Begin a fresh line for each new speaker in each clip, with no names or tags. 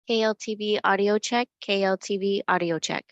KLTV audio check, KLTV audio check.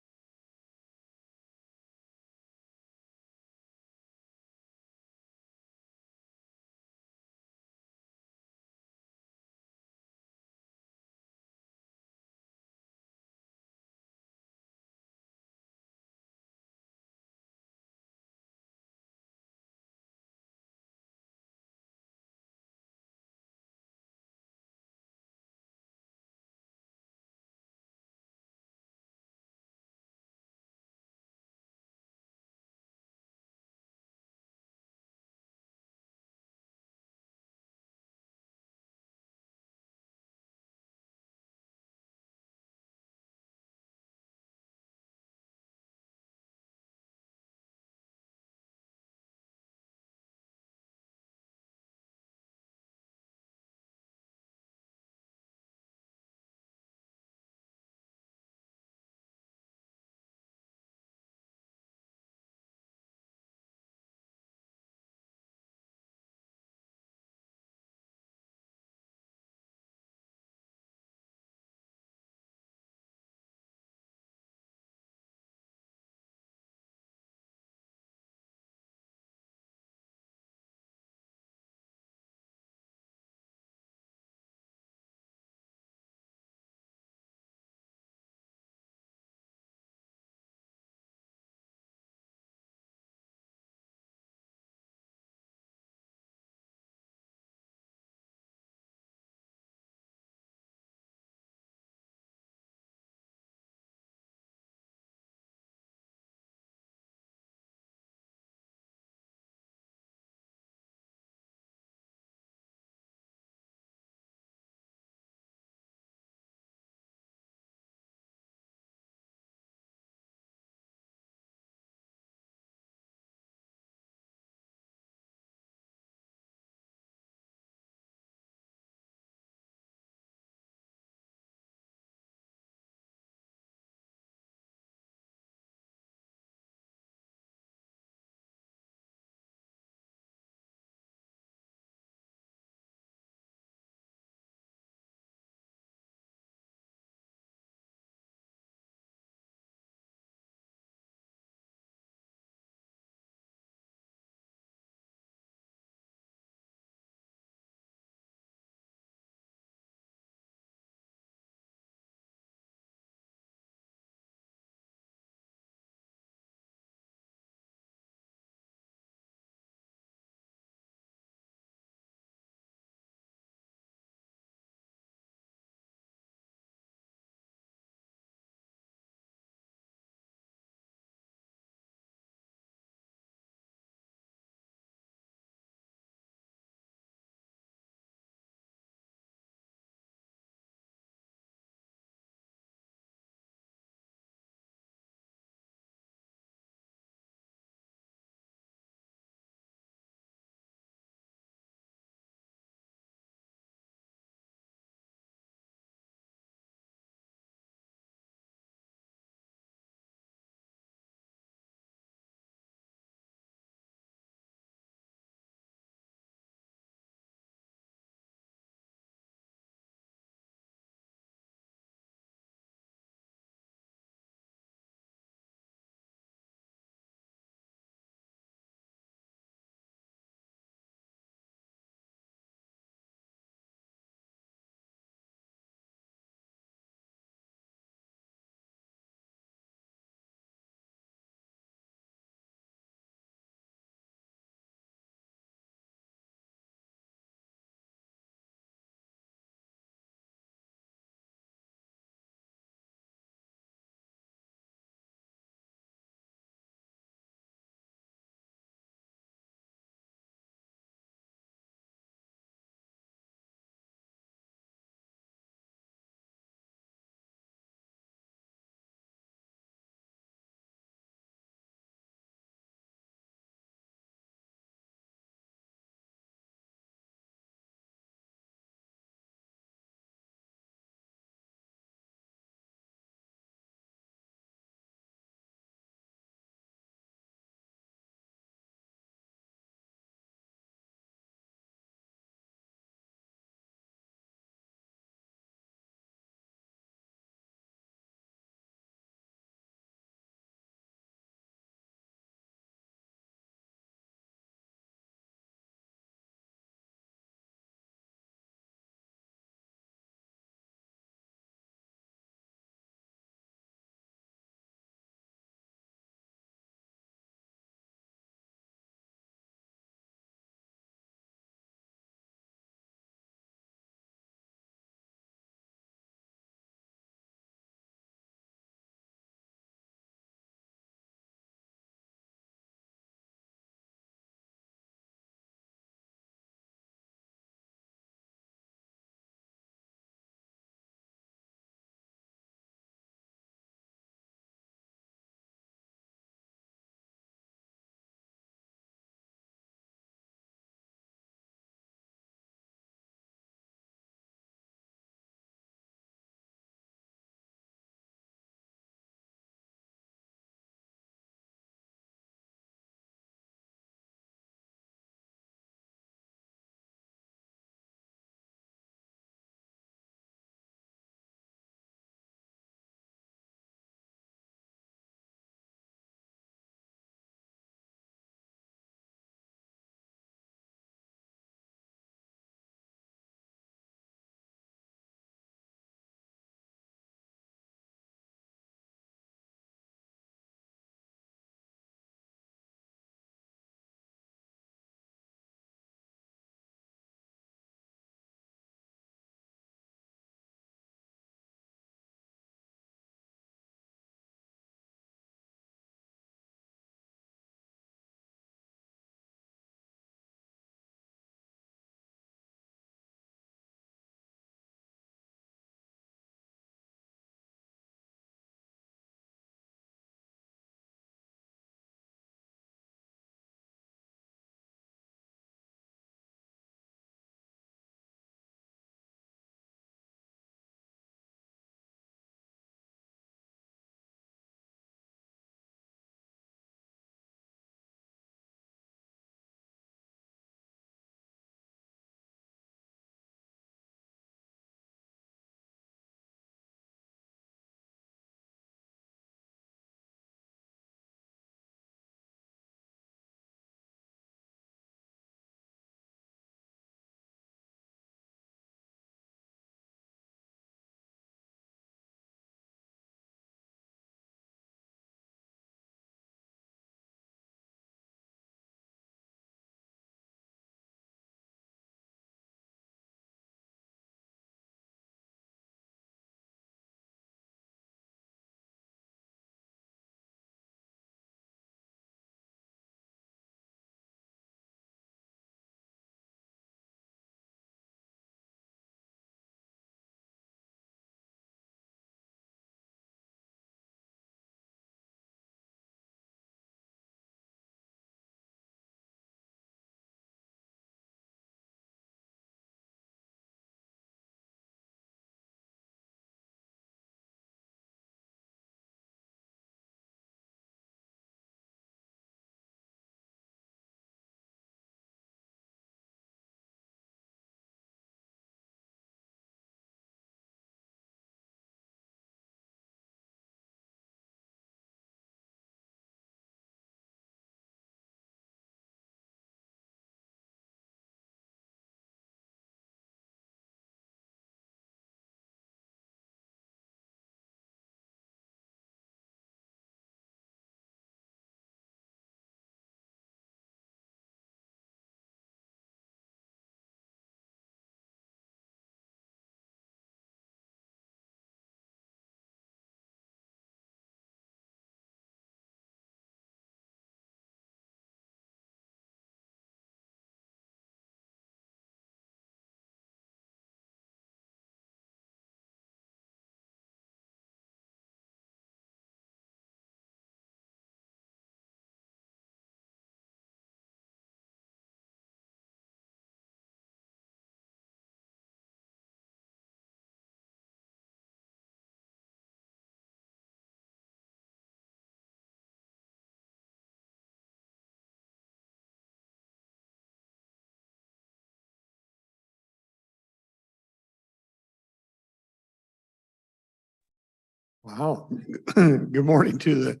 Wow. Good morning to the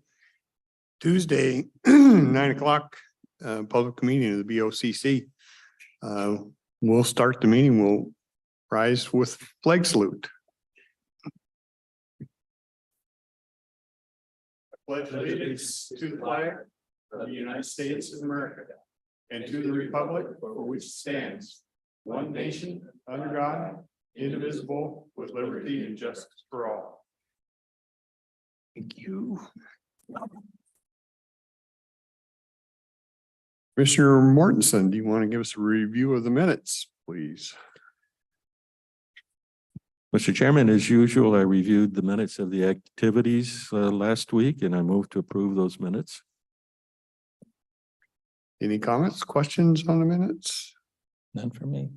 Tuesday, 9 o'clock public meeting of the BOCC. We'll start the meeting. We'll rise with flag salute. I pledge allegiance to the flag of the United States of America and to the republic for which it stands, one nation, under God, indivisible, with liberty and justice for all. Thank you. Commissioner Mortensen, do you want to give us a review of the minutes, please?
Mr. Chairman, as usual, I reviewed the minutes of the activities last week and I move to approve those minutes.
Any comments, questions on the minutes?
None for me.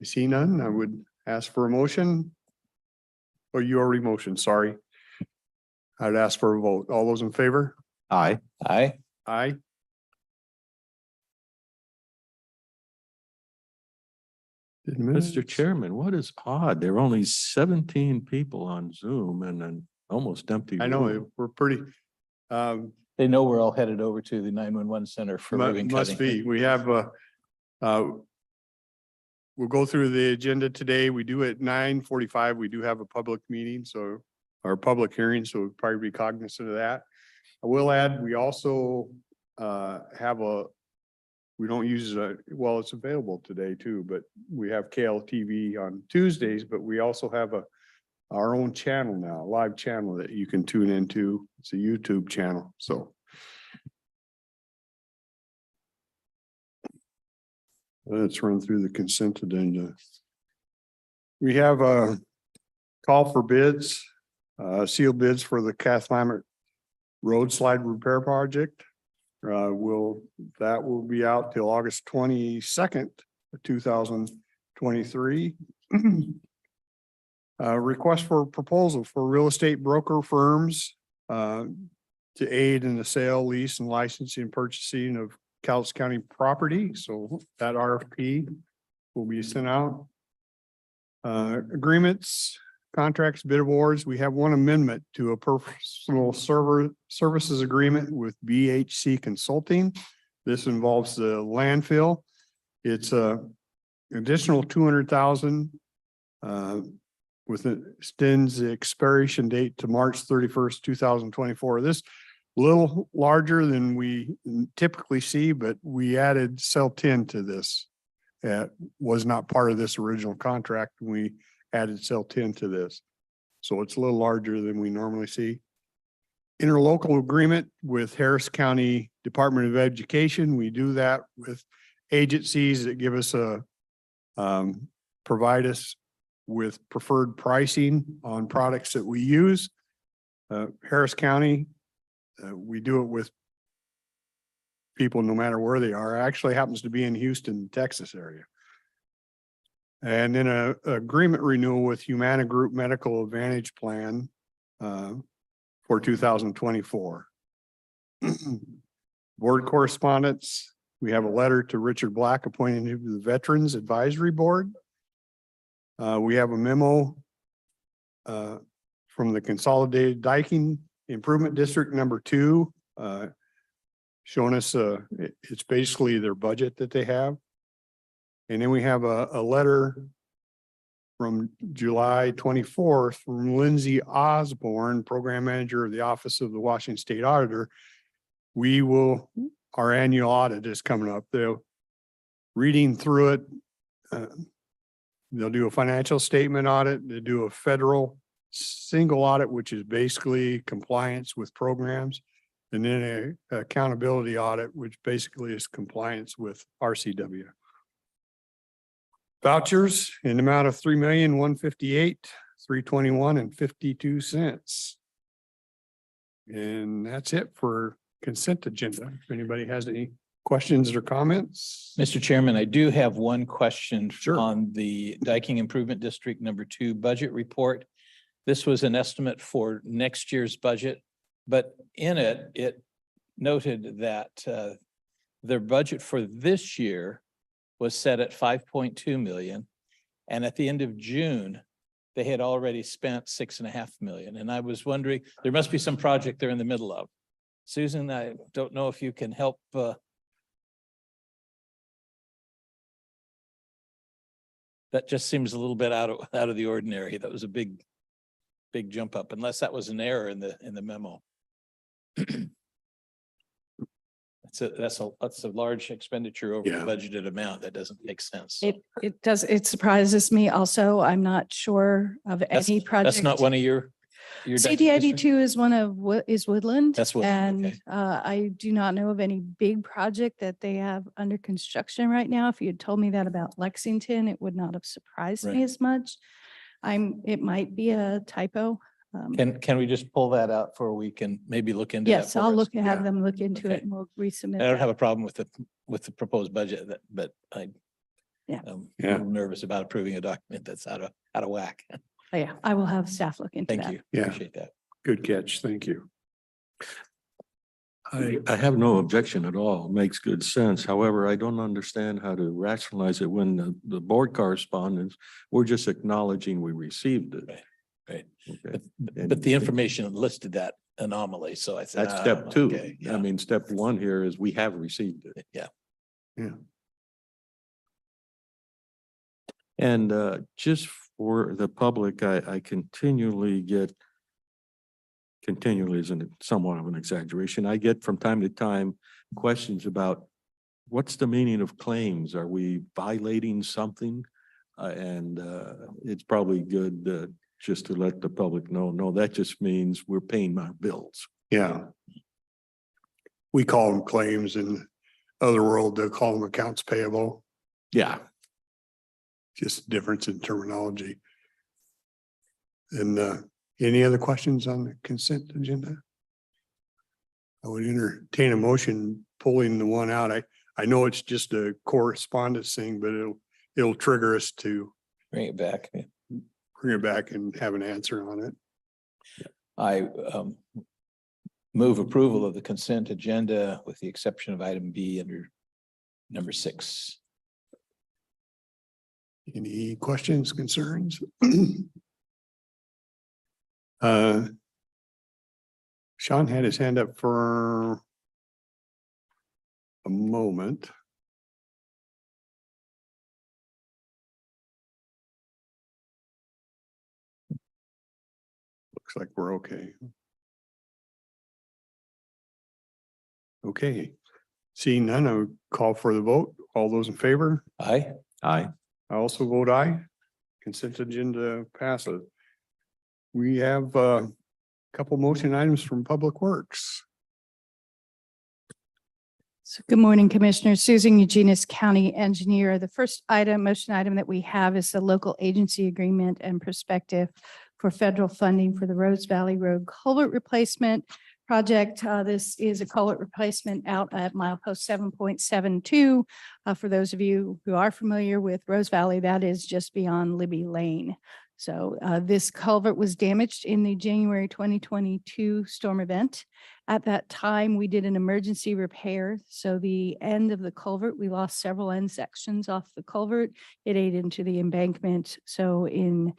I see none. I would ask for a motion. Oh, you already motioned, sorry. I'd ask for a vote. All those in favor?
Aye. Aye.
Aye.
Mr. Chairman, what is odd? There are only 17 people on Zoom and an almost empty
I
room.
know, we're pretty,
They know we're all headed over to the 911 center for ribbon
must
cutting.
be. We have we'll go through the agenda today. We do at 9:45. We do have a public meeting, so our public hearing, so we'll probably be cognizant of that. I will add, we also have we don't use well, it's available today too, but we have KLTV on Tuesdays, but we also have our own channel now, a live channel that you can tune into. It's a YouTube channel, so. Let's run through the consent agenda. We have a call for bids, sealed bids for the Kathleen Road Slide Repair Project. That will be out till August 22nd, 2023. Request for proposal for real estate broker firms to aid in the sale, lease, and licensing and purchasing of Cowlitz County property. So that RFP will be sent out. Agreements, contracts, bid awards. We have one amendment to a personal services agreement with BHC Consulting. This involves the landfill. It's additional 200,000 with it extends the expiration date to March 31st, 2024. This a little larger than we typically see, but we added cell 10 to this. That was not part of this original contract. We added cell 10 to this. So it's a little larger than we normally see. Interlocal agreement with Harris County Department of Education. We do that with agencies that give us provide us with preferred pricing on products that we use. Harris County, we do it with people no matter where they are. It actually happens to be in Houston, Texas area. And then a agreement renewal with Humana Group Medical Advantage Plan for 2024. Board correspondence. We have a letter to Richard Black appointing him to the Veterans Advisory Board. We have a memo from the Consolidated Diking Improvement District number 2 showing us it's basically their budget that they have. And then we have a letter from July 24th from Lindsay Osborne, Program Manager of the Office of the Washington State Auditor. Our annual audit is coming up. They're reading through it. They'll do a financial statement audit. They do a federal single audit, which is basically compliance with programs. And then a accountability audit, which basically is compliance with RCW. Vouchers in the amount of $3,158,321.52. And that's it for consent agenda. If anybody has any questions or comments?
Mr. Chairman, I do have one question
Sure.
on the Diking Improvement District number 2 budget report. This was an estimate for next year's budget, but in it, it noted that their budget for this year was set at 5.2 million. And at the end of June, they had already spent 6.5 million. And I was wondering, there must be some project they're in the middle of. Susan, I don't know if you can help. That just seems a little bit out of the ordinary. That was a big jump up, unless that was an error in the memo. That's a large expenditure over the
Yeah.
budgeted amount. That doesn't make sense.
It surprises me also. I'm not sure of any project.
That's not one of your.
CDID two is one of is Woodland.
That's Woodland,
And
okay.
I do not know of any big project that they have under construction right now. If you had told me that about Lexington, it would not have surprised me
Right.
as much. It might be a typo.
Can we just pull that out for a week and maybe look into that?
Yes,
for
I'll
us?
look and have
Yeah.
them look into
Okay.
it and we'll resubmit.
I don't
that.
have a problem with the proposed budget, but I.
Yeah.
I'm a
Yeah.
little nervous about approving a document that's out of whack.
Oh, yeah, I will have staff look into
Thank
that.
you.
Yeah.
Appreciate that.
Good catch. Thank you.
I have no objection at all. Makes good sense. However, I don't understand how to rationalize it when the board correspondence, we're just acknowledging we received it.
Right.
Okay.
But the information listed that anomaly, so I said.
That's step two.
okay,
I
yeah,
mean, step one here is we have received it.
Yeah.
Yeah.
And just for the public, I continually isn't somewhat of an exaggeration. I get from time to time questions about what's the meaning of claims? Are we violating something? And it's probably good just to let the public know, no, that just means we're paying our bills.
Yeah. We call them claims. In other world, they'll call them accounts payable.
Yeah.
Just difference in terminology. And any other questions on the consent agenda? I would entertain a motion pulling the one out. I know it's just a correspondence thing, but it'll trigger us to
bring it back.
bring it back and have an answer on it.
I move approval of the consent agenda with the exception of item B under number 6.
Any questions, concerns? Sean had his hand up for a moment. Looks like we're okay. Okay, seeing none, I would call for the vote. All those in favor?
Aye.
Aye.
I also vote aye. Consent agenda passes. We have a couple motion items from Public Works.
So good morning, Commissioner. Susan Eugenius, County Engineer. The first motion item that we have is the local agency agreement and perspective for federal funding for the Rose Valley Road culvert replacement project. This is a culvert replacement out at milepost 7.72. For those of you who are familiar with Rose Valley, that is just beyond Libby Lane. So this culvert was damaged in the January 2022 storm event. At that time, we did an emergency repair. So the end of the culvert, we lost several end sections off the culvert. It ate into the embankment. So in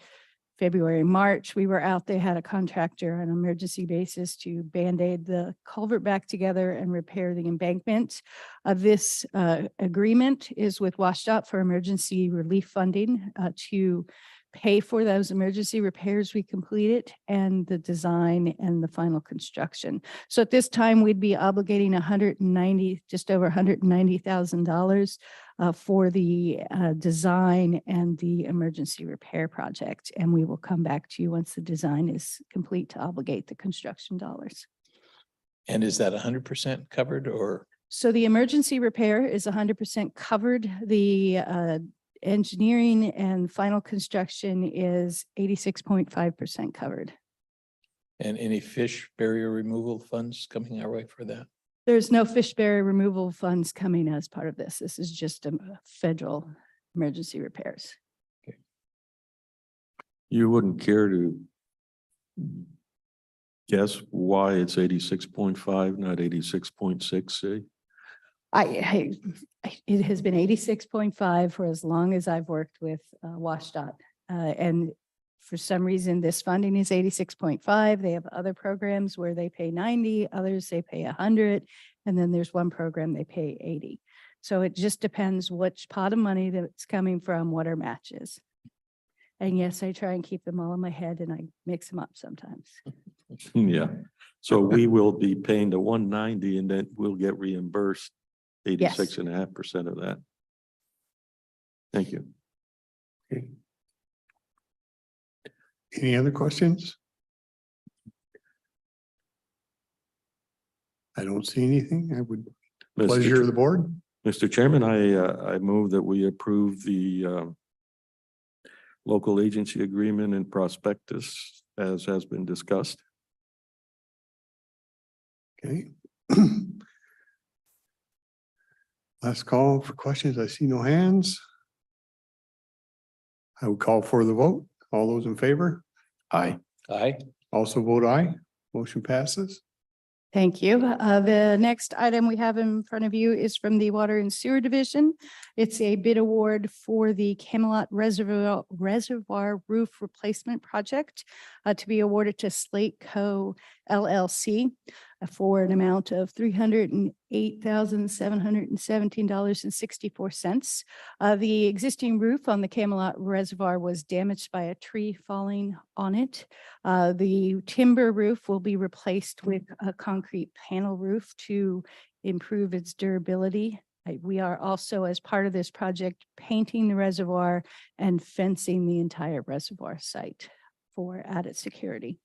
February, March, we were out. They had a contractor on an emergency basis to Band-Aid the culvert back together and repair the embankment. This agreement is with WashDOT for emergency relief funding to pay for those emergency repairs we completed and the design and the final construction. So at this time, we'd be obligating just over $190,000 for the design and the emergency repair project. And we will come back to you once the design is complete to obligate the construction dollars.
And is that 100% covered or?
So the emergency repair is 100% covered. The engineering and final construction is 86.5% covered.
And any fish barrier removal funds coming our way for that?
There's no fish barrier removal funds coming as part of this. This is just a federal emergency repairs.
You wouldn't care to guess why it's 86.5, not 86.6,
It has been 86.5 for as long as I've worked with WashDOT. And for some reason, this funding is 86.5. They have other programs where they pay 90, others they pay 100, and then there's one program they pay 80. So it just depends which pot of money that it's coming from, what our match is. And yes, I try and keep them all in my head and I mix them up sometimes.
Yeah, so we will be paying the 190 and then we'll get reimbursed 86.5% of that. Thank you.
Okay. Any other questions? I don't see anything. I would, pleasure of the board.
Mr. Chairman, I move that we approve the local agency agreement and prospectus as has been discussed.
Okay. Last call for questions. I see no hands. I would call for the vote. All those in favor?
Aye.
Aye.
Also vote aye. Motion passes.
Thank you. The next item we have in front of you is from the Water and Sewer Division. It's a bid award for the Camelot Reservoir Roof Replacement Project to be awarded to Slate Co. LLC for an amount of $308,717.64. The existing roof on the Camelot Reservoir was damaged by a tree falling on it. The timber roof will be replaced with a concrete panel roof to improve its durability. We are also, as part of this project, painting the reservoir and fencing the entire reservoir site for added security.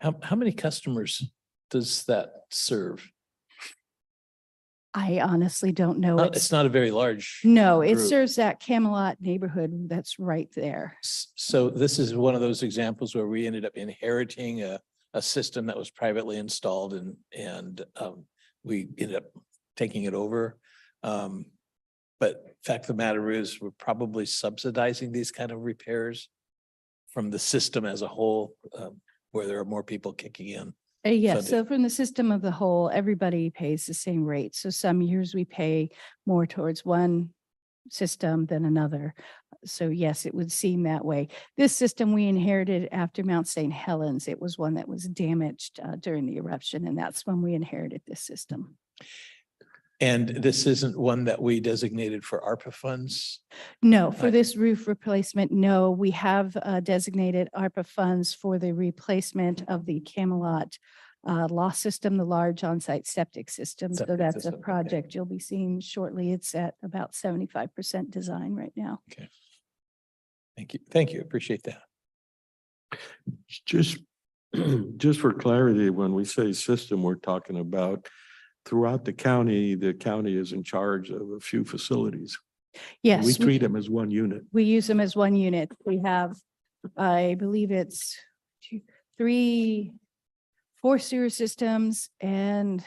How many customers does that serve?
I honestly don't know.
It's not a very large.
No, it
group.
serves that Camelot neighborhood that's right there.
So this is one of those examples where we ended up inheriting a system that was privately installed and we ended up taking it over. But fact of the matter is, we're probably subsidizing these kind of repairs from the system as a whole, where there are more people kicking in.
Yes,
So
so from the system of the whole, everybody pays the same rate. So some years we pay more towards one system than another. So yes, it would seem that way. This system we inherited after Mount St. Helens. It was one that was damaged during the eruption, and that's when we inherited this system.
And this isn't one that we designated for ARPA funds?
No, for
Right.
this roof replacement, no, we have designated ARPA funds for the replacement of the Camelot loss system, the large on-site septic system. So
Septic
that's
system,
a
okay.
project you'll be seeing shortly. It's at about 75% design right now.
Thank you. Thank you. Appreciate that.
Just for clarity, when we say system, we're talking about throughout the county is in charge of a few facilities.
Yes.
We treat them as one unit.
We use them as one unit. We have, I believe it's 4 sewer systems and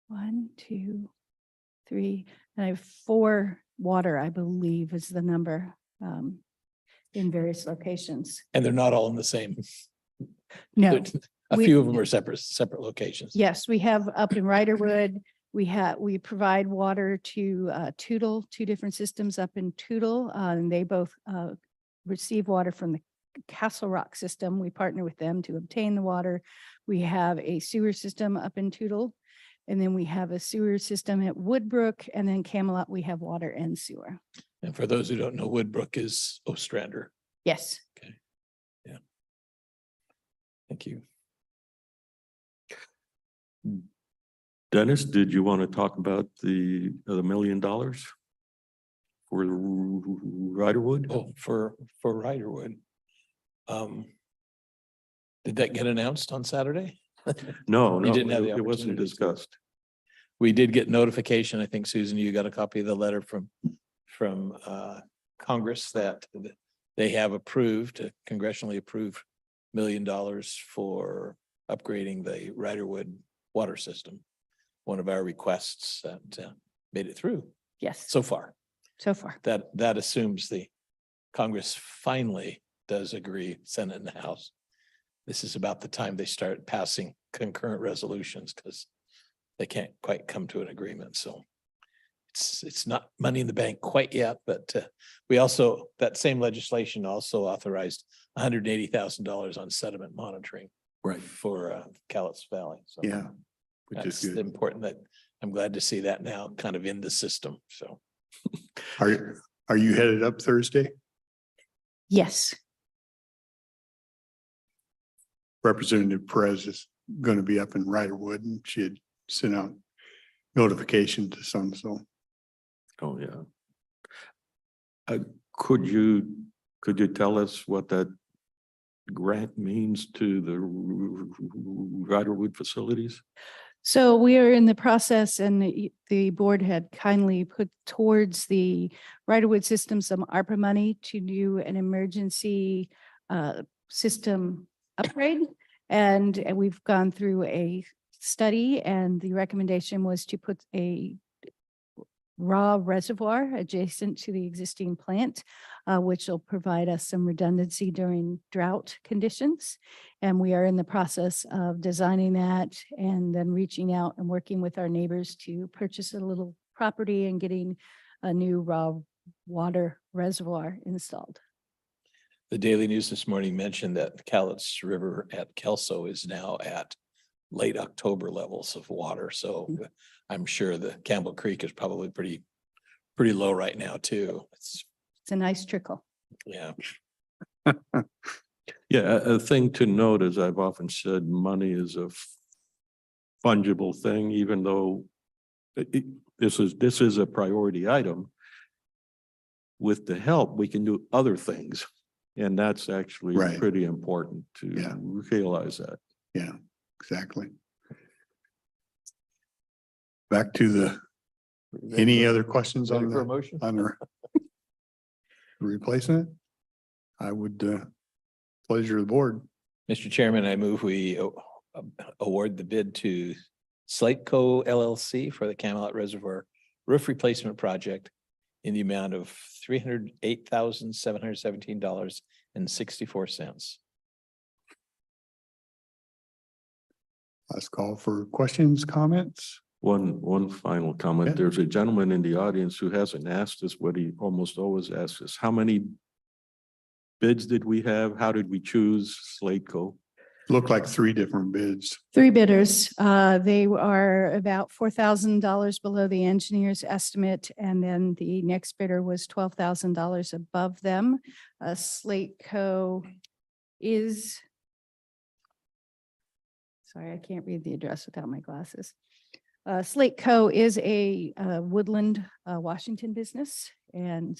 1, 2, 3, and I have 4 water, I believe is the number in various locations.
And they're not all in the same.
No,
A
we-
few of them are separate locations.
yes, we have up in Riderwood. We provide water to Tootle, 2 different systems up in Tootle, and they both receive water from the Castle Rock system. We partner with them to obtain the water. We have a sewer system up in Tootle, and then we have a sewer system at Woodbrook, and then Camelot, we have water and sewer.
And for those who don't know, Woodbrook is Ostrander.
Yes.
Thank you.
Dennis, did you want to talk about the $1 million for Riderwood?
Oh, for Riderwood. Did that get announced on Saturday?
No,
You didn't have the
it wasn't
opportunity.
discussed.
We did get notification. I think, Susan, you got a copy of the letter from Congress that they have approved, congressionally approved $1 million for upgrading the Riderwood water system. One of our requests that made it through
Yes,
so far.
so far.
That assumes the Congress finally does agree, Senate and the House. This is about the time they start passing concurrent resolutions because they can't quite come to an agreement. So it's not money in the bank quite yet, but we also, that same legislation also authorized $180,000 on sediment monitoring
Right.
for Cowlitz Valley. So
Yeah, which
that's
is good.
important. That I'm glad to see that now kind of in the system. So
Are you headed up Thursday?
Yes.
Representative Perez is going to be up in Riderwood and she had sent out notification to some, so.
Oh, yeah. Could you tell us what that grant means to the Riderwood facilities?
So we are in the process and the board had kindly put towards the Riderwood system some ARPA money to do an emergency system upgrade. And we've gone through a study and the recommendation was to put a raw reservoir adjacent to the existing plant, which will provide us some redundancy during drought conditions. And we are in the process of designing that and then reaching out and working with our neighbors to purchase a little property and getting a new raw water reservoir installed.
the Daily News this morning mentioned that the Cowlitz River at Kelso is now at late October levels of water. So I'm sure the Campbell Creek is probably pretty low right now too. It's,
It's a nice trickle.
yeah.
Yeah, a thing to note, as I've often said, money is a fungible thing, even though this is a priority item. With the help, we can do other things. And that's actually
Right.
pretty important to
Yeah.
realize that.
Yeah, exactly. Back to the, any other questions on
For a
the,
motion?
on the replacement? I would, pleasure of the board.
Mr. Chairman, I move we award the bid to Slate Co. LLC for the Camelot Reservoir Roof Replacement Project in the amount of $308,717.64.
Last call for questions, comments.
One final comment.
Yeah.
There's a gentleman in the audience who hasn't asked us what he almost always asks us. How many bids did we have? How did we choose Slateco?
Looked like 3 different bids.
3 bidders. They are about $4,000 below the engineer's estimate. And then the next bidder was $12,000 above them. Slate Co. is, sorry, I can't read the address without my glasses. Slate Co. is a Woodland, Washington business, and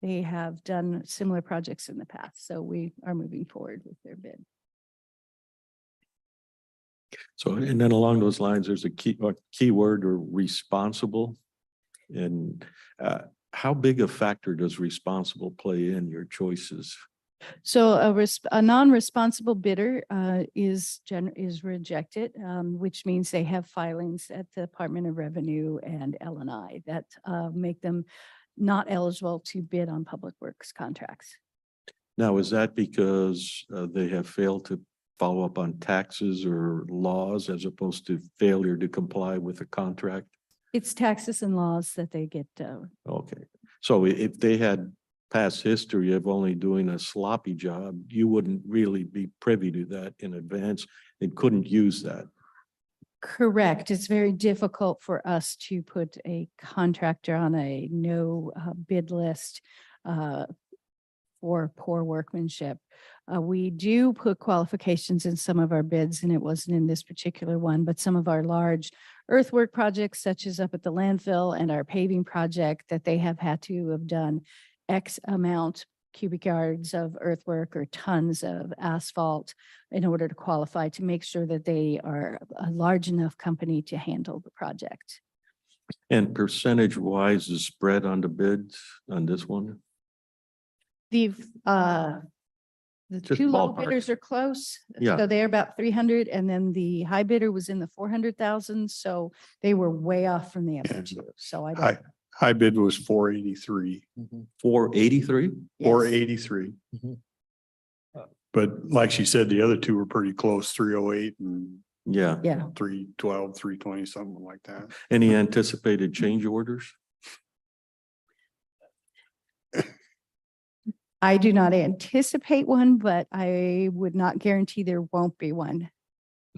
they have done similar projects in the past. So we are moving forward with their bid.
So, and then along those lines, there's a keyword or responsible. And how big a factor does responsible play in your choices?
So a non-responsible bidder is rejected, which means they have filings at the Department of Revenue and L&I that make them not eligible to bid on public works contracts.
Now, is that because they have failed to follow up on taxes or laws as opposed to failure to comply with a contract?
It's taxes and laws that they get.
Okay, so if they had past history of only doing a sloppy job, you wouldn't really be privy to that in advance and couldn't use that.
Correct. It's very difficult for us to put a contractor on a no bid list for poor workmanship. We do put qualifications in some of our bids, and it wasn't in this particular one, but some of our large earthwork projects, such as up at the landfill and our paving project, that they have had to have done X amount cubic yards of earthwork or tons of asphalt in order to qualify, to make sure that they are a large enough company to handle the project.
And percentage wise is spread on the bids on this one?
The
Just
2 low
ballpark.
bidders are close.
Yeah.
So they're about 300, and then the high bidder was in the 400,000. So they were way off from the other two. So I don't.
High bid was 483,
483?
Yes.
483.
Mhm.
But like she said, the other 2 were pretty close, 308 and
Yeah.
Yeah.
312, 320, something like that.
Any anticipated change orders?
I do not anticipate one, but I would not guarantee there won't be one.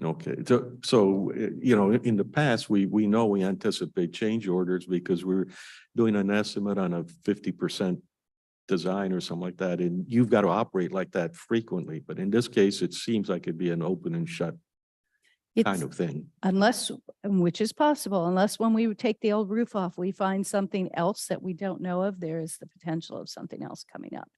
Okay, so, you know, in the past, we know we anticipate change orders because we're doing an estimate on a 50% design or something like that, and you've got to operate like that frequently. But in this case, it seems like it'd be an open and shut kind
It's
of thing.
unless, which is possible, unless when we would take the old roof off, we find something else that we don't know of, there is the potential of something else coming up.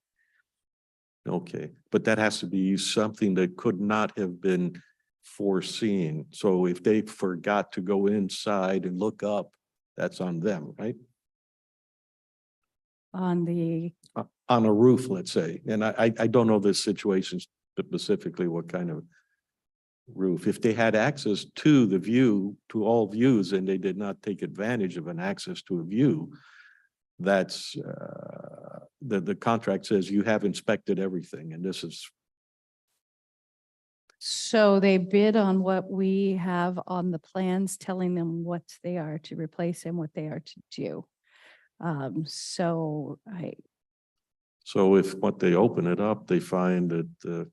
Okay, but that has to be something that could not have been foreseen. So if they forgot to go inside and look up, that's on them, right?
On the,
On a roof, let's say. And I don't know this situation specifically, what kind of roof. If they had access to the view, to all views, and they did not take advantage of an access to a view, that's, the contract says you have inspected everything, and this is,
so they bid on what we have on the plans, telling them what they are to replace and what they are to do. So
so if what they open it up, they find that,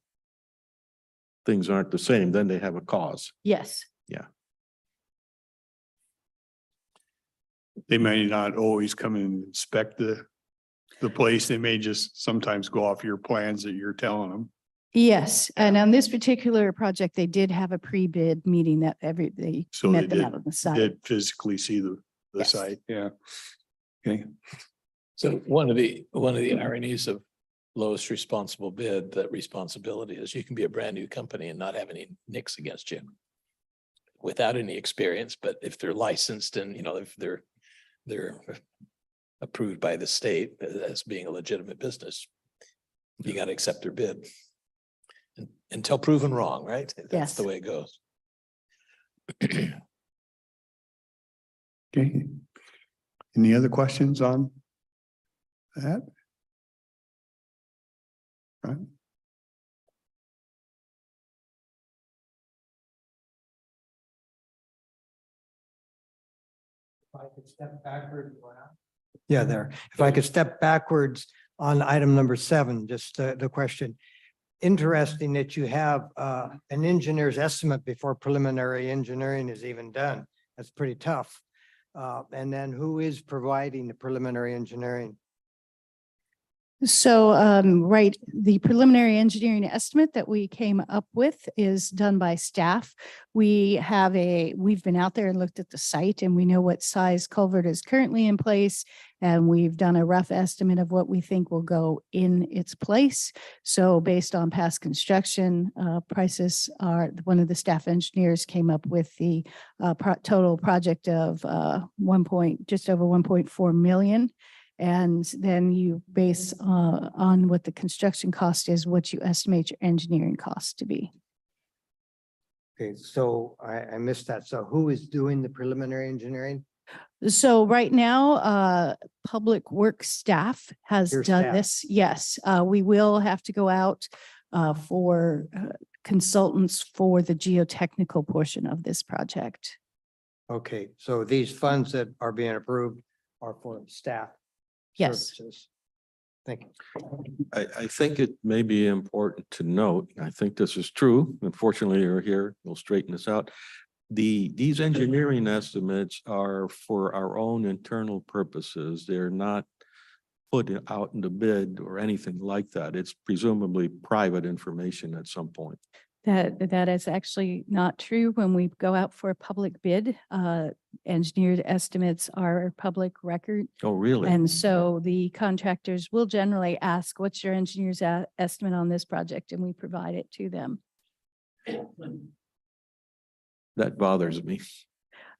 things aren't the same, then they have a cause.
yes,
They may not always come and inspect the place. They may just sometimes go off your plans that you're telling them.
yes. And on this particular project, they did have a pre-bid meeting that they
So
met
they
them out on the side.
Did physically see the
Yes.
site, yeah. Okay,
So one of the ironies of lowest responsible bid, that responsibility is you can be a brand new company and not have any nicks against you without any experience. But if they're licensed and, you know, if they're approved by the state as being a legitimate business, you got to accept their bid until proven wrong, right? That's
Yes.
the way it goes.
okay. Any other questions on that? Right.
If I could step backwards. Yeah, there. If I could step backwards on item number 7, just the question. Interesting that you have an engineer's estimate before preliminary engineering is even done. That's pretty tough. And then who is providing the preliminary engineering?
So, right, the preliminary engineering estimate that we came up with is done by staff. We've been out there and looked at the site, and we know what size culvert is currently in place. And we've done a rough estimate of what we think will go in its place. So based on past construction, prices are, one of the staff engineers came up with the total project of just over 1.4 million. And then you base on what the construction cost is, what you estimate your engineering cost to be.
Okay, so I missed that. So who is doing the preliminary engineering?
So right now, Public Works staff has
Your
done
staff.
this. Yes, we will have to go out for consultants for the geotechnical portion of this project.
Okay, so these funds that are being approved are for staff
Yes.
services. Thank you.
I think it may be important to note, I think this is true, unfortunately, you're here, we'll straighten this out. These engineering estimates are for our own internal purposes. They're not put out in the bid or anything like that. It's presumably private information at some point.
That is actually not true. When we go out for a public bid, engineered estimates are public record.
Oh, really?
And so the contractors will generally ask, what's your engineer's estimate on this project? And we provide it to them.
That bothers me.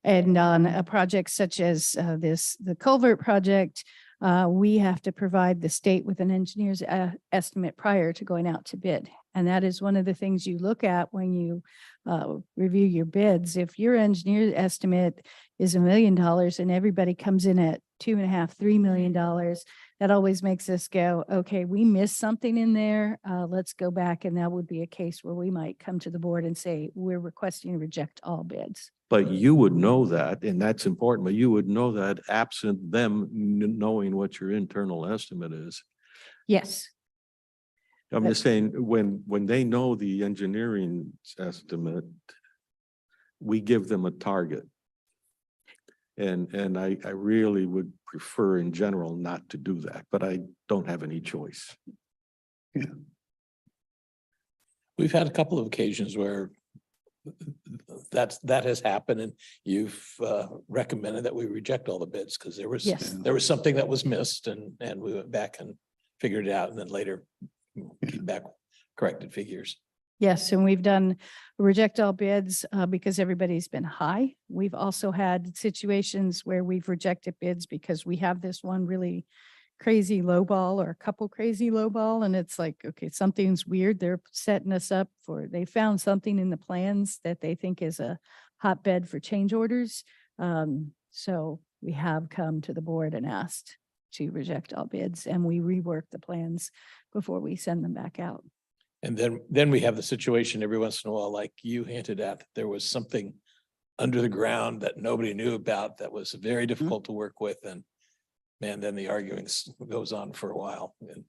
And on a project such as the culvert project, we have to provide the state with an engineer's estimate prior to going out to bid. And that is one of the things you look at when you review your bids. If your engineer's estimate is $1 million and everybody comes in at $2.5, $3 million, that always makes us go, okay, we missed something in there. Let's go back. And that would be a case where we might come to the board and say, we're requesting to reject all bids.
But you would know that, and that's important, but you would know that absent them knowing what your internal estimate is.
Yes.
I'm just saying, when they know the engineering estimate, we give them a target. And I really would prefer in general not to do that, but I don't have any choice.
We've had a couple of occasions where that has happened and you've recommended that we reject all the bids because
Yes.
there was something that was missed and we went back and figured it out and then later came back corrected figures.
Yes, and we've done reject all bids because everybody's been high. We've also had situations where we've rejected bids because we have this one really crazy lowball or a couple crazy lowball, and it's like, okay, something's weird. They're setting us up they found something in the plans that they think is a hotbed for change orders. So we have come to the board and asked to reject all bids, and we rework the plans before we send them back out.
And then we have the situation every once in a while, like you hinted at, that there was something under the ground that nobody knew about that was very difficult to work with. And man, then the arguing goes on for a while. And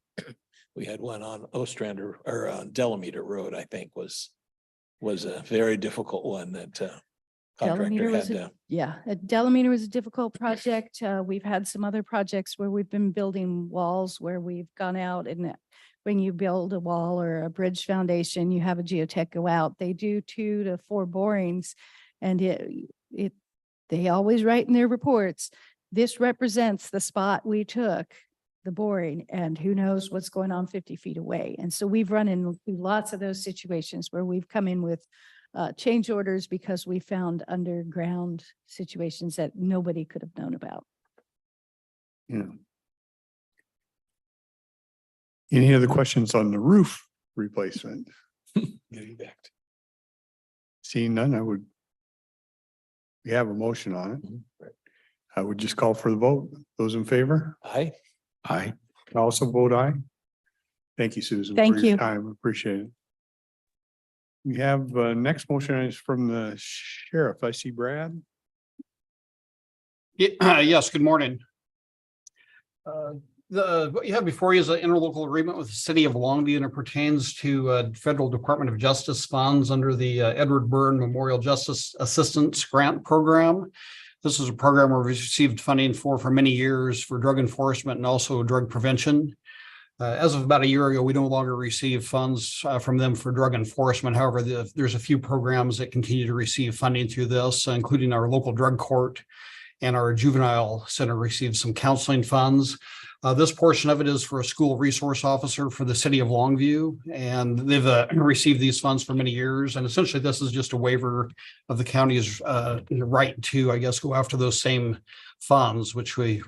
we had one on Ostrander or on Delameter Road, I think was a very difficult one that contractor
Delameter
had
was
to.
Yeah, Delameter was a difficult project. We've had some other projects where we've been building walls where we've gone out and when you build a wall or a bridge foundation, you have a geotech go out. They do 2 to 4 borings and they always write in their reports, this represents the spot we took the boring and who knows what's going on 50 feet away. And so we've run into lots of those situations where we've come in with change orders because we found underground situations that nobody could have known about.
Yeah. Any other questions on the roof replacement?
Getting back to.
Seeing none, we have a motion on it. I would just call for the vote. Those in favor?
Aye.
Aye. I also vote aye. Thank you, Susan.
Thank
for your
you.
time. Appreciate it. We have next motion is from the sheriff. I see Brad.
Yes, good morning. What you have before you is an interlocal agreement with the city of Longview, and it pertains to Federal Department of Justice funds under the Edward Byrne Memorial Justice Assistance Grant Program. This is a program we've received funding for many years for drug enforcement and also drug prevention. As of about a year ago, we no longer receive funds from them for drug enforcement. However, there's a few programs that continue to receive funding through this, including our local drug court and our juvenile center receives some counseling funds. This portion of it is for a school resource officer for the city of Longview, and they've received these funds for many years. And essentially, this is just a waiver of the county's right to, I guess, go after those same funds, which we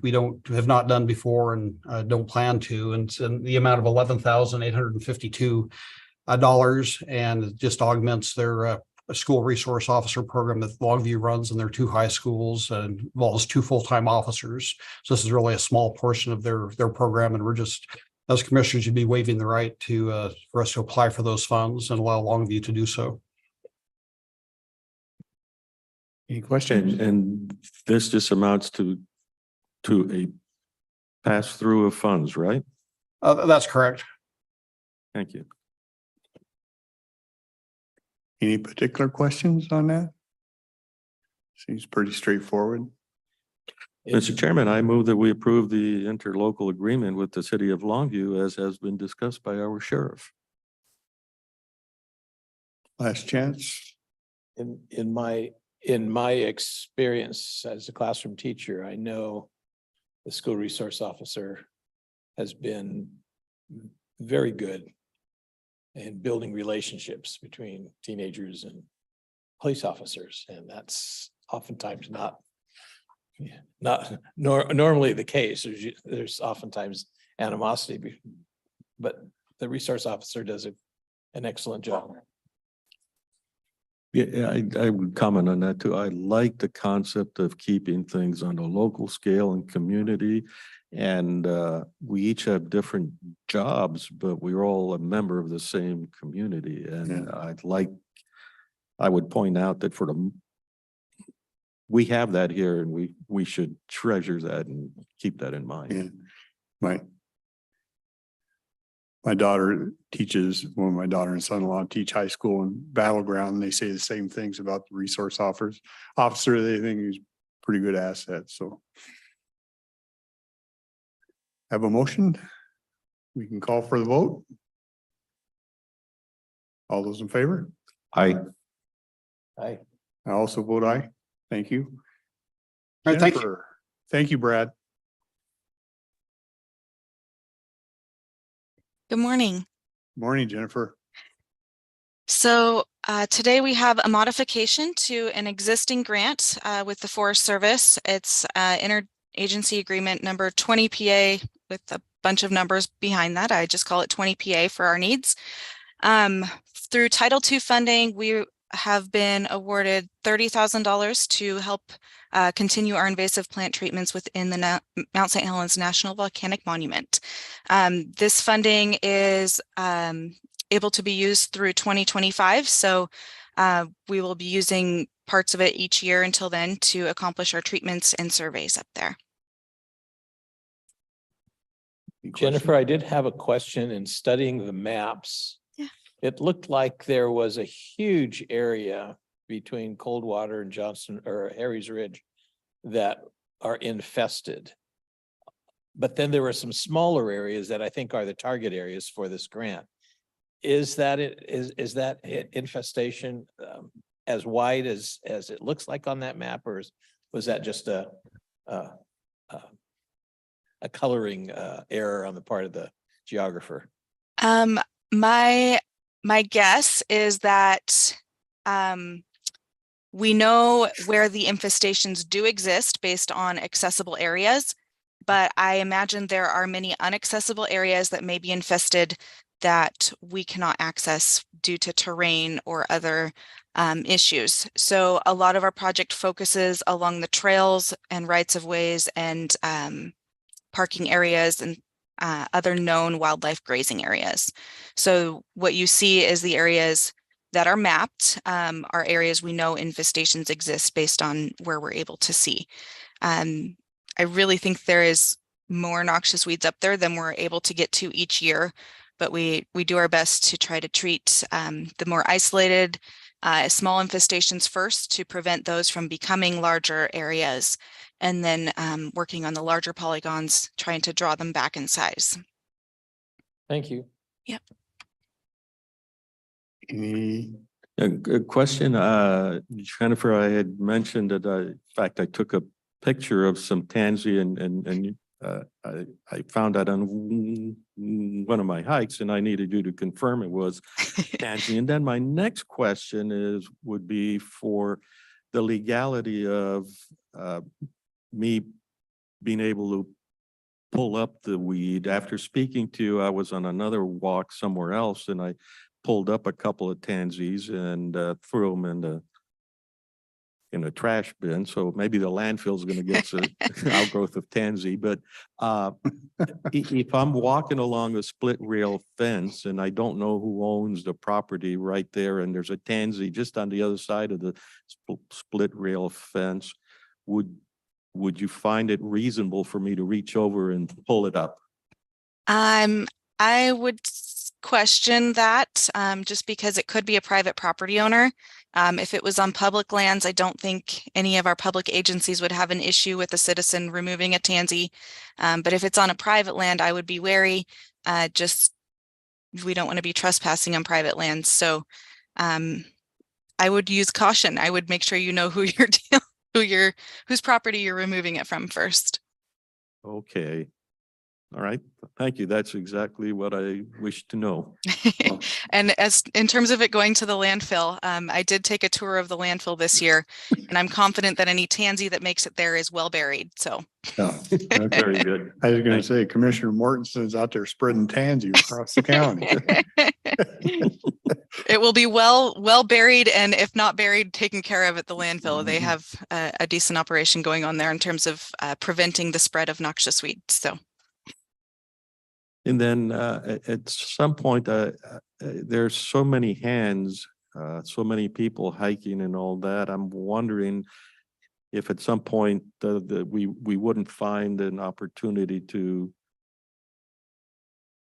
have not done before and don't plan to. And it's in the amount of $11,852, and it just augments their a school resource officer program that Longview runs in their 2 high schools and well as 2 full-time officers. So this is really a small portion of their program. And we're just, as commissioners, you'd be waiving the right to for us to apply for those funds and allow Longview to do so.
Any questions?
And this just amounts to a pass through of funds, right?
That's correct.
Thank you.
Any particular questions on that? Seems pretty straightforward.
Mr. Chairman, I move that we approve the interlocal agreement with the city of Longview as has been discussed by our sheriff.
Last chance.
In my experience as a classroom teacher, I know the school resource officer has been very good in building relationships between teenagers and police officers. And that's oftentimes not normally the case. There's oftentimes animosity, but the resource officer does an excellent job.
Yeah, I would comment on that too. I like the concept of keeping things on a local scale and community. And we each have different jobs, but we're all a member of the same community. And I would point out that we have that here and we should treasure that and keep that in mind.
Yeah, right. My daughter teaches, well, my daughter and son-in-law teach high school in Battleground. And they say the same things about the resource officer. They think he's a pretty good asset, so. Have a motion? We can call for the vote. All those in favor?
I,
Aye.
I also vote aye. Thank you.
All right, thank you.
Jennifer, thank you, Brad.
Good morning.
Morning, Jennifer.
So today we have a modification to an existing grant with the Forest Service. It's interagency agreement number 20 PA with a bunch of numbers behind that. I just call it 20 PA for our needs. Through Title II funding, we have been awarded $30,000 to help continue our invasive plant treatments within the Mount St. Helens National Volcanic Monument. This funding is able to be used through 2025. So we will be using parts of it each year until then to accomplish our treatments and surveys up there.
Any
Jennifer,
questions?
I did have a question in studying the maps.
Yeah.
It looked like there was a huge area between Coldwater and Johnson or Harry's Ridge that are infested. But then there were some smaller areas that I think are the target areas for this grant. Is that infestation as wide as it looks like on that map, or was that just a coloring error on the part of the geographer?
My guess is that we know where the infestations do exist based on accessible areas, but I imagine there are many inaccessible areas that may be infested that we cannot access due to terrain or other issues. So a lot of our project focuses along the trails and rights of ways and parking areas and other known wildlife grazing areas. So what you see is the areas that are mapped are areas we know infestations exist based on where we're able to see. I really think there is more noxious weeds up there than we're able to get to each year, but we do our best to try to treat the more isolated small infestations first to prevent those from becoming larger areas, and then working on the larger polygons, trying to draw them back in size.
Thank you.
Any,
a question, Jennifer, I had mentioned that, in fact, I took a picture of some tansy and I found that on one of my hikes and I needed you to confirm it was tansy. And then my next question would be for the legality of me being able to pull up the weed. After speaking to you, I was on another walk somewhere else and I pulled up a couple of tansies and threw them in a trash bin. So maybe the landfill is going to get some outgrowth of tansy. But if I'm walking along a split rail fence and I don't know who owns the property right there, and there's a tansy just on the other side of the split rail fence, would you find it reasonable for me to reach over and pull it up?
I would question that just because it could be a private property owner. If it was on public lands, I don't think any of our public agencies would have an issue with a citizen removing a tansy. But if it's on a private land, I would be wary. Just we don't want to be trespassing on private lands. So I would use caution. I would make sure you know who whose property you're removing it from first.
Okay. All right. Thank you. That's exactly what I wish to know.
And as in terms of it going to the landfill, I did take a tour of the landfill this year, and I'm confident that any tansy that makes it there is well buried. So
oh, okay.
Very good.
I was going
Thank
to say Commissioner Mortensen's out there spreading tansy across the county.
it will be well buried, and if not buried, taken care of at the landfill. They have a decent operation going on there in terms of preventing the spread of noxious weeds. So.
And then at some point, there's so many hands, so many people hiking and all that. I'm wondering if at some point we wouldn't find an opportunity to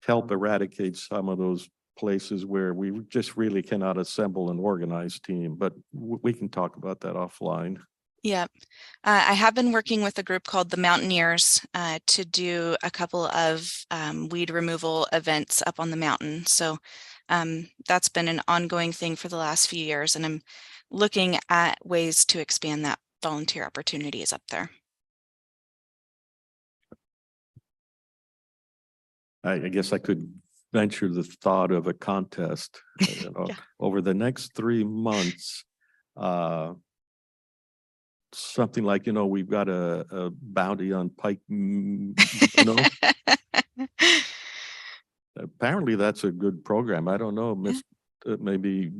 help eradicate some of those places where we just really cannot assemble an organized team, but we can talk about that offline.
Yeah, I have been working with a group called the Mountaineers to do a couple of weed removal events up on the mountain. So that's been an ongoing thing for the last few years, and I'm looking at ways to expand that volunteer opportunities up there.
I guess I could venture the thought of a contest, you know,
Yeah.
over the next 3 months. Something like, you know, we've got a bounty on pike, you know, apparently that's a good program. I don't know, Miss, maybe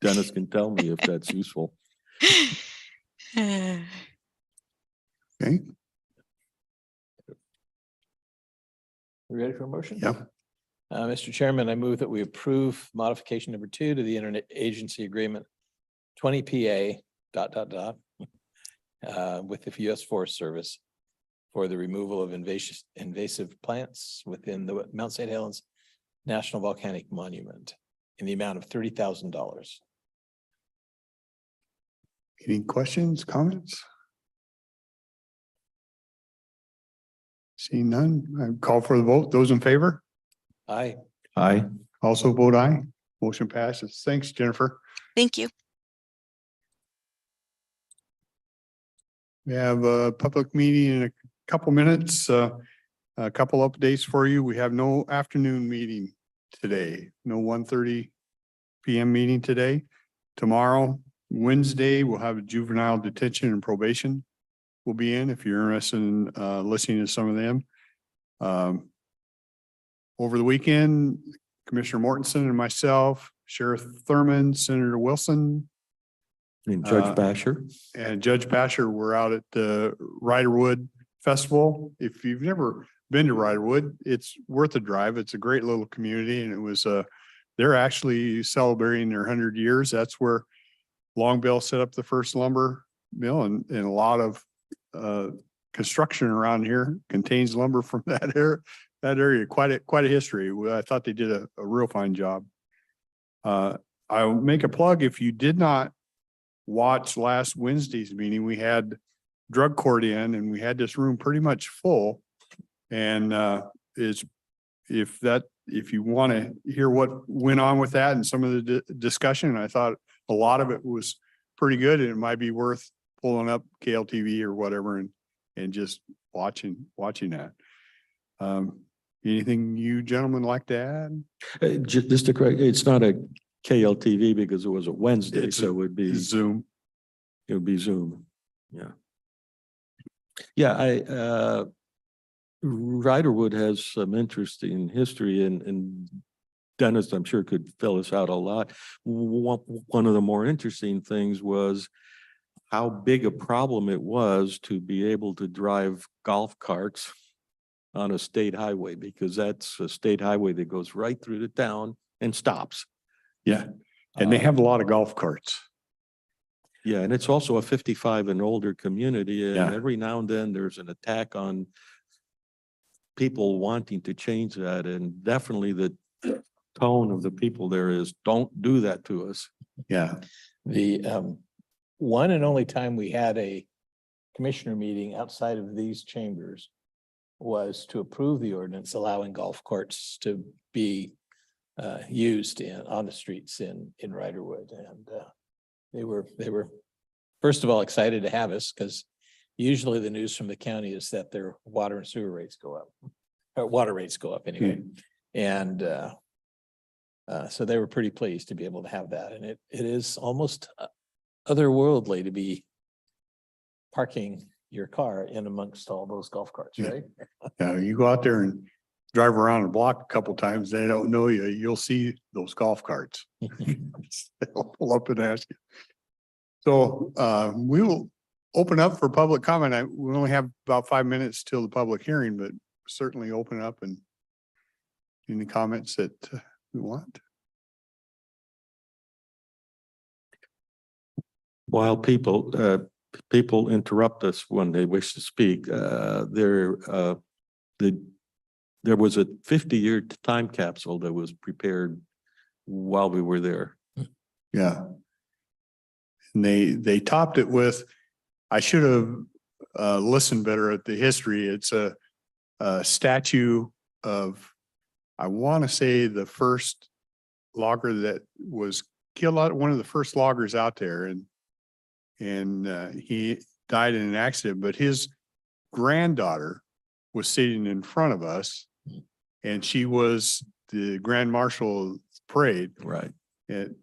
Dennis can tell me if that's useful.
Okay,
We ready for a motion?
yeah,
Mr. Chairman, I move that we approve modification number 2 to the Internet Agency Agreement 20 PA ... with the U.S. Forest Service for the removal of invasive plants within the Mount St. Helens National Volcanic Monument in the amount of $30,000.
any questions, comments? Seeing none, I call for the vote. Those in favor?
Aye.
Aye.
Also vote aye. Motion passes. Thanks, Jennifer.
Thank you.
We have a public meeting in a couple minutes. A couple updates for you. We have no afternoon meeting today. No 1:30 PM meeting today. Tomorrow, Wednesday, we'll have a juvenile detention and probation. We'll be in if you're interested in listening to some of them. Over the weekend, Commissioner Mortensen and myself, Sheriff Thurman, Senator Wilson,
And Judge Basher.
and Judge Basher were out at the Riderwood Festival. If you've never been to Riderwood, it's worth a drive. It's a great little community, and it was they're actually celebrating their 100 years. That's where Longbill set up the first lumber mill, and a lot of construction around here contains lumber from that area. Quite a history. I thought they did a real fine job. I'll make a plug. If you did not watch last Wednesday's meeting, we had drug court in, and we had this room pretty much full. And if you want to hear what went on with that and some of the discussion, I thought a lot of it was pretty good, and it might be worth pulling up KLTV or whatever and just watching that. Anything you gentlemen like to add?
Just to correct, it's not a KLTV because it was a Wednesday,
It's
so it would be,
Zoom.
it would be Zoom. Yeah. Yeah, Riderwood has some interesting history, and Dennis, I'm sure, could fill us out a lot. One of the more interesting things was how big a problem it was to be able to drive golf carts on a state highway, because that's a state highway that goes right through the town and stops.
Yeah. And they have a lot of golf carts.
Yeah, and it's also a 55 and older community, and
Yeah.
every now and then there's an attack on people wanting to change that, and definitely the tone of the people there is, don't do that to us.
Yeah.
The one and only time we had a commissioner meeting outside of these chambers was to approve the ordinance allowing golf carts to be used on the streets in Riderwood. And they were first of all excited to have us, because usually the news from the county is that their water and sewer rates go up, or water rates go up anyway. And so they were pretty pleased to be able to have that. And it is almost otherworldly to be parking your car in amongst all those golf carts,
Yeah.
right?
Yeah, you go out there and drive around the block a couple times, they don't know you, you'll see those golf carts. They'll pull up and ask you. So we will open up for public comment. We only have about 5 minutes till the public hearing, but certainly open up and any comments that we want.
While people interrupt us when they wish to speak, the there was a 50-year time capsule that was prepared while we were there.
Yeah. And they topped it with, I should have listened better at the history. It's a statue of, I want to say the first logger that was killed out, one of the first loggers out there, and he died in an accident, but his granddaughter was sitting in front of us, and she was the Grand Marshal of the parade.
Right.
And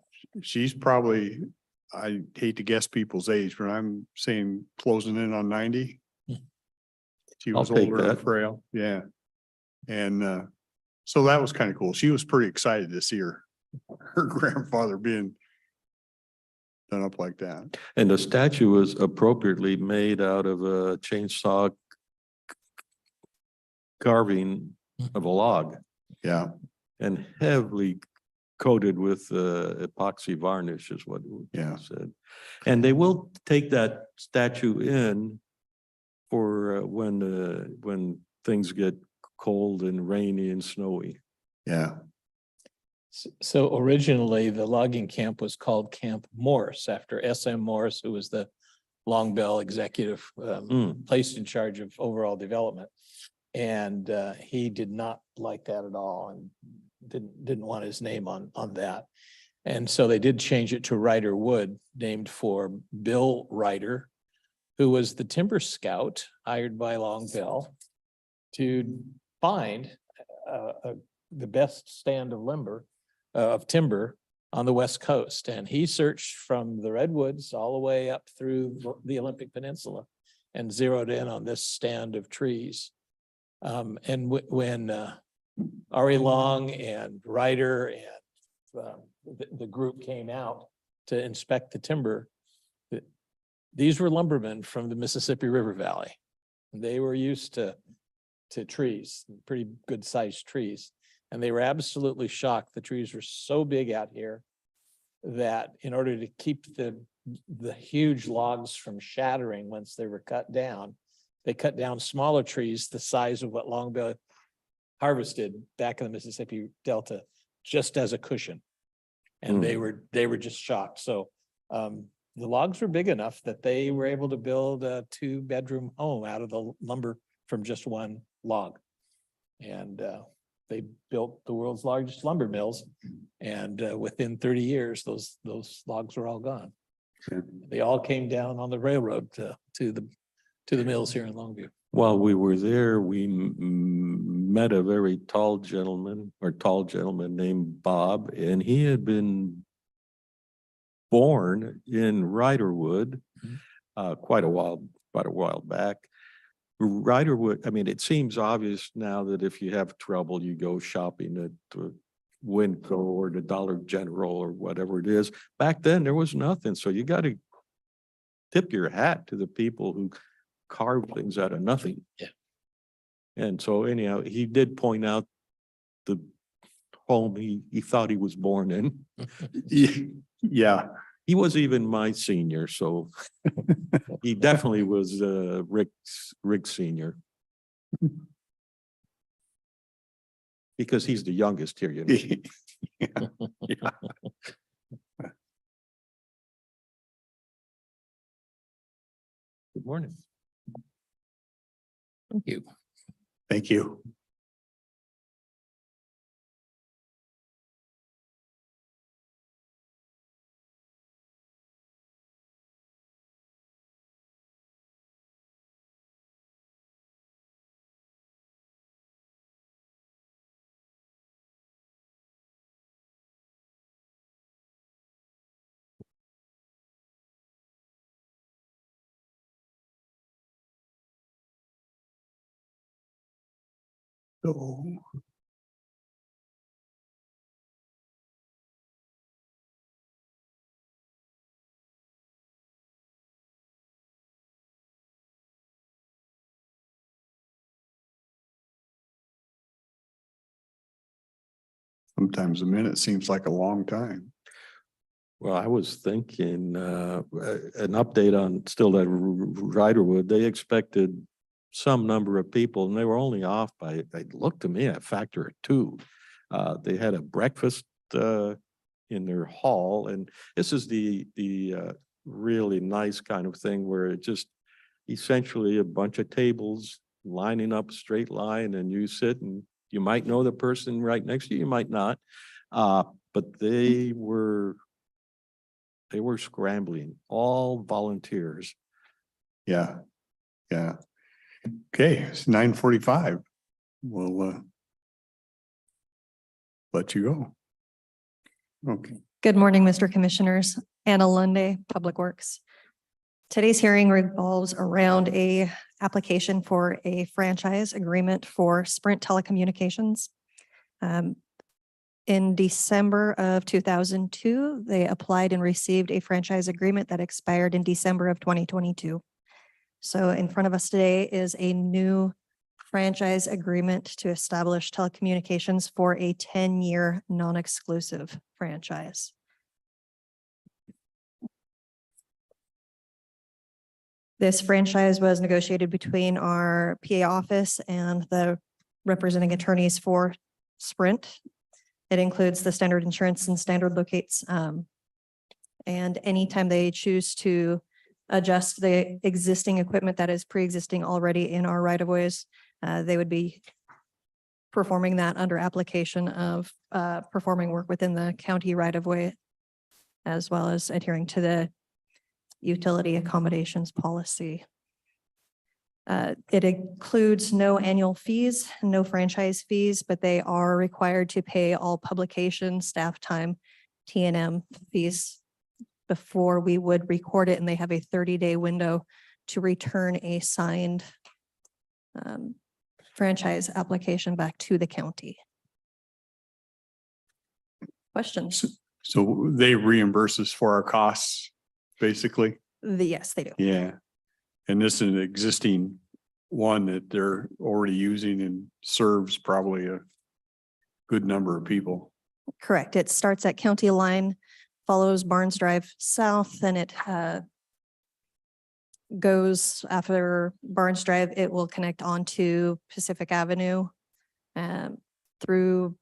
she's probably, I hate to guess people's age, but I'm saying closing in on 90. She
I'll
was
take
older and
that.
frail. Yeah. And so that was kind of cool. She was pretty excited to see her grandfather being done up like that.
And the statue was appropriately made out of a chainsaw carving of a log
Yeah.
and heavily coated with epoxy varnish is what it
Yeah.
said. And they will take that statue in for when things get cold and rainy and snowy.
Yeah.
So originally, the logging camp was called Camp Morse after S.M. Morse, who was the Long Bell executive placed in charge of overall development. And he did not like that at all and didn't want his name on that. And so they did change it to Ryder Wood, named for Bill Ryder, who was the timber scout hired by Long Bell to find the best stand of timber on the West Coast. And he searched from the redwoods all the way up through the Olympic Peninsula and zeroed in on this stand of trees. And when Ari Long and Ryder and the group came out to inspect the timber, these were lumbermen from the Mississippi River Valley. They were used to trees, pretty good sized trees. And they were absolutely shocked. The trees were so big out here that in order to keep the huge logs from shattering once they were cut down, they cut down smaller trees the size of what Long Bell harvested back in the Mississippi Delta, just as a cushion. And they were just shocked. So the logs were big enough that they were able to build a 2-bedroom home out of the lumber from just one log. And they built the world's largest lumber mills. And within 30 years, those logs were all gone.
Yeah.
They all came down on the railroad to the mills here in Longview.
While we were there, we met a very tall gentleman named Bob, and he had been born in Ryderwood quite a while back. Ryderwood, I mean, it seems obvious now that if you have trouble, you go shopping at Winco or the Dollar General or whatever it is. Back then, there was nothing. So you got to tip your hat to the people who carve things out of nothing.
Yeah.
And so anyhow, he did point out the home he thought he was born in.
Yeah.
He was even my senior, so he definitely was Rick's senior. Because he's the youngest here, you know.
Yeah.
Good morning.
Thank you.
Thank you. So. Sometimes a minute seems like a long time.
Well, I was thinking an update on still that Ryderwood. They expected some number of people, and they were only off by, they looked to me, a factor of two. They had a breakfast in their hall, and this is the really nice kind of thing where it just essentially a bunch of tables lining up straight line, and you sit and you might know the person right next to you, you might not. But they were scrambling, all volunteers.
Yeah, yeah. Okay, it's 9:45. We'll let you go. Okay.
Good morning, Mr. Commissioners. Anna Lunde, Public Works. Today's hearing revolves around a application for a franchise agreement for Sprint Telecommunications. In December of 2002, they applied and received a franchise agreement that expired in December of 2022. So in front of us today is a new franchise agreement to establish telecommunications for a 10-year non-exclusive franchise. This franchise was negotiated between our PA office and the representing attorneys for Sprint. It includes the standard insurance and standard locates. And anytime they choose to adjust the existing equipment that is pre-existing already in our right-of-ways, they would be performing that under application of performing work within the county right-of-way, as well as adhering to the utility accommodations policy. It includes no annual fees, no franchise fees, but they are required to pay all publication, staff time, T&M fees before we would record it, and they have a 30-day window to return a signed franchise application back to the county. Questions?
So they reimburse us for our costs, basically?
Yes, they do.
Yeah. And this is an existing one that they're already using and serves probably a good number of people.
Correct. It starts at County Line, follows Barnes Drive South, and it goes after Barnes Drive. It will connect onto Pacific Avenue through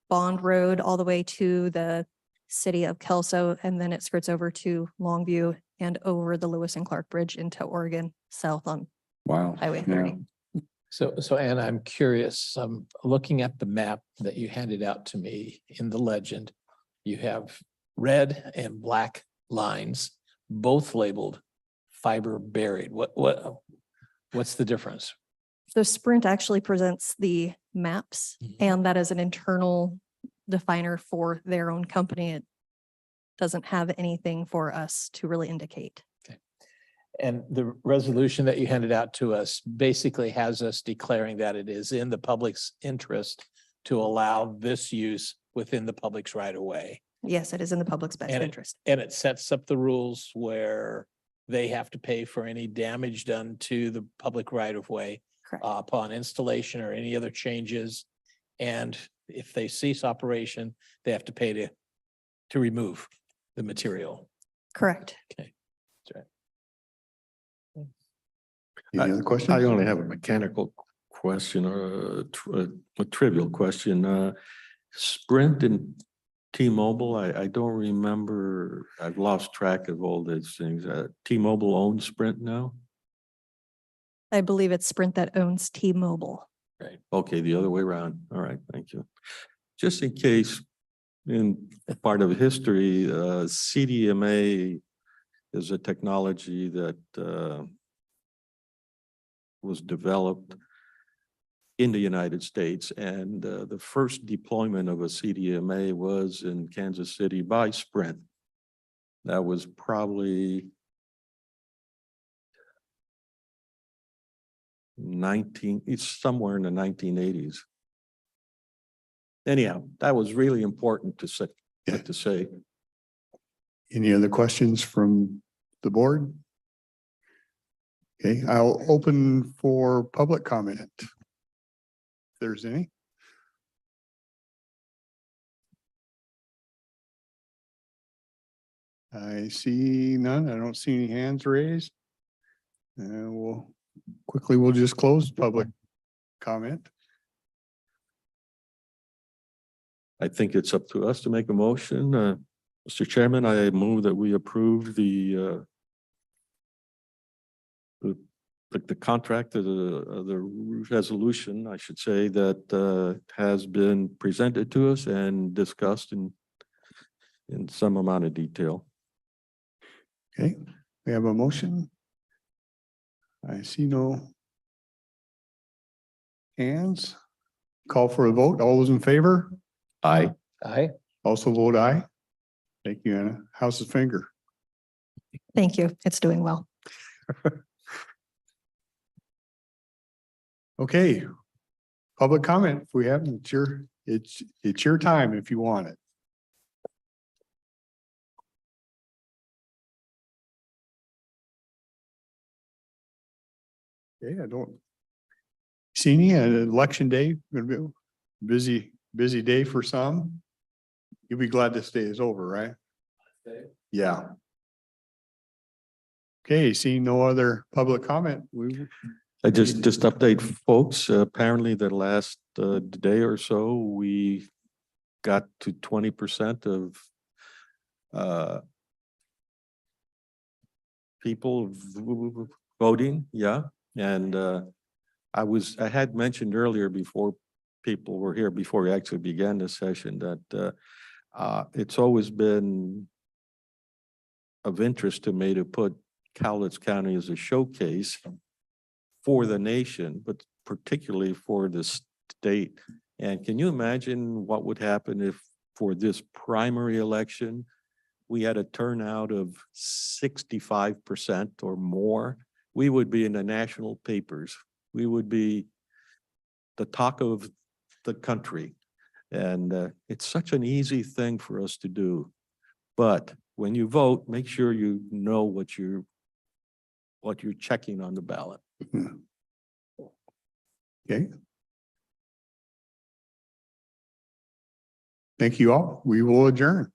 Bond Road all the way to the city of Kelso, and then it skirts over to Longview and over the Lewis and Clark Bridge into Oregon South on
Wow.
Highway
Yeah.
30.
So Anna, I'm curious, looking at the map that you handed out to me in the legend, you have red and black lines, both labeled fiber buried. What's the difference?
So Sprint actually presents the maps, and that is an internal definer for their own company. It doesn't have anything for us to really indicate.
And the resolution that you handed out to us basically has us declaring that it is in the public's interest to allow this use within the public's right of way.
Yes, it is in the public's best
And
interest.
it sets up the rules where they have to pay for any damage done to the public right of way
Correct.
upon installation or any other changes. And if they cease operation, they have to pay to remove the material.
Correct.
Okay. That's right.
Any other questions?
I only have a mechanical question or a trivial question. Sprint and T-Mobile, I don't remember, I've lost track of all these things. T-Mobile owns Sprint now?
I believe it's Sprint that owns T-Mobile.
Right. Okay, the other way around. All right, thank you. Just in case, in part of history, CDMA is a technology that was developed in the United States, and the first deployment of a CDMA was in Kansas City by Sprint. That was probably it's somewhere in the 1980s. Anyhow, that was really important to say.
Any other questions from the board? Okay, I'll open for public comment. If there's any. I see none. I don't see any hands raised. We'll quickly, we'll just close public comment.
I think it's up to us to make a motion. Mr. Chairman, I move that we approve the contract, the resolution, I should say, that has been presented to us and discussed in some amount of detail.
Okay, we have a motion. I see no hands. Call for a vote. All those in favor?
Aye.
Aye.
Also vote aye. Thank you, Anna. How's the finger?
Thank you. It's doing well.
Okay. Public comment, if we have, it's your time if you want it. Okay, I don't see any. Election day, gonna be a busy day for some. You'll be glad this day is over, right? Yeah. Okay, seeing no other public comment,
I just update folks, apparently the last day or so, we got to 20% of people voting, yeah. And I had mentioned earlier before people were here, before we actually began this session, that it's always been of interest to me to put Cowlitz County as a showcase for the nation, but particularly for the state. And can you imagine what would happen if for this primary election, we had a turnout of 65% or more? We would be in the national papers. We would be the talk of the country. And it's such an easy thing for us to do. But when you vote, make sure you know what you're checking on the ballot.
okay. Thank you all. We will adjourn.